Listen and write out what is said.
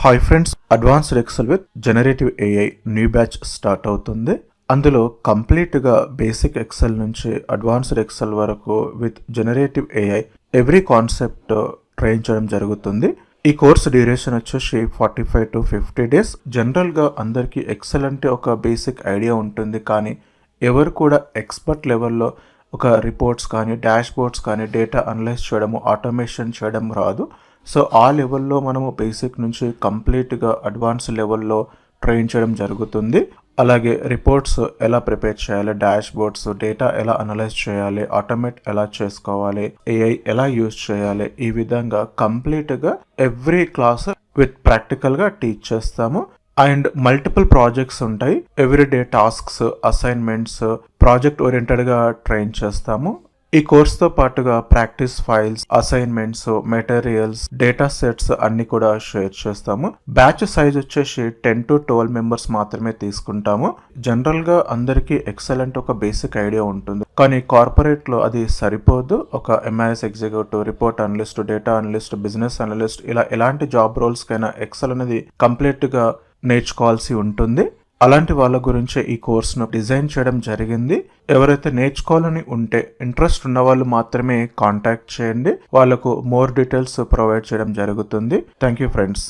Hi friends, advanced Excel with generative AI new batch start అవుతుంది. అందులో కంప్లీట్గా basic XL నుంచి అడ్వాన్స్డ్ ఎక్సెల్ వరకు with generative AI every concept train చేయడం జరుగుతుంది. ఈ కోర్స్ డ్యూరేషన్ వచ్చేసి 45 to 50 days. జనరల్గా అందరికీ ఎక్సెల్ అంటే ఒక బేసిక్ ఐడియా ఉంటుంది, కానీ ఎవరు కూడా ఎక్స్పర్ట్ లెవెల్లో ఒక రిపోర్ట్స్ కానీ డాష్ బోర్డ్స్ కానీ డేటా అనలైజ్ చేయడము ఆటోమేషన్ చేయడం రాదు. సో ఆ లెవెల్లో మనము బేసిక్ నుంచి కంప్లీట్గా అడ్వాన్స్ లెవెల్లో ట్రైన్ చేయడం జరుగుతుంది. అలాగే రిపోర్ట్స్ ఎలా ప్రిపేర్ చేయాలి, డాష్ బోర్డ్స్ డేటా ఎలా అనలైజ్ చేయాలి, ఆటోమేట్ ఎలా చేసుకోవాలి, ఏఐ ఎలా యూజ్ చేయాలి, ఈ విధంగా కంప్లీట్గా ఎవ్రీ క్లాస్ విత్ ప్రాక్టికల్గా టీచ్ చేస్తాము. అండ్ మల్టిపుల్ ప్రాజెక్ట్స్ ఉంటాయి. ఎవ్రీడే టాస్క్స్, అసైన్మెంట్స్, ప్రాజెక్ట్ ఓరియంటెడ్గా ట్రైన్ చేస్తాము. ఈ కోర్స్తో పాటుగా practice files, assignments, materials, data sets అన్ని కూడా షేర్ చేస్తాము. బ్యాచ్ సైజ్ వచ్చేసి 10 to 12 మెంబర్స్ మాత్రమే తీసుకుంటాము. జనరల్గా అందరికీ ఎక్సెల్ అంటే ఒక బేసిక్ ఐడియా ఉంటుంది, కానీ కార్పొరేట్లో అది సరిపోదు. ఒక MIS executive, report analyst, data analyst, business analyst, ఇలా ఎలాంటి జాబ్ రోల్స్ కైనా ఎక్సెల్ అనేది కంప్లీట్గా నేర్చుకోవాల్సి ఉంటుంది. అలాంటి వాళ్ళ గురించి ఈ కోర్సును డిజైన్ చేయడం జరిగింది. ఎవరైతే నేర్చుకోవాలని ఉంటే ఇంట్రెస్ట్ ఉన్న వాళ్ళు మాత్రమే కాంటాక్ట్ చేయండి. వాళ్ళకు మోర్ డీటెయిల్స్ ప్రొవైడ్ చేయడం జరుగుతుంది. Thank you friends.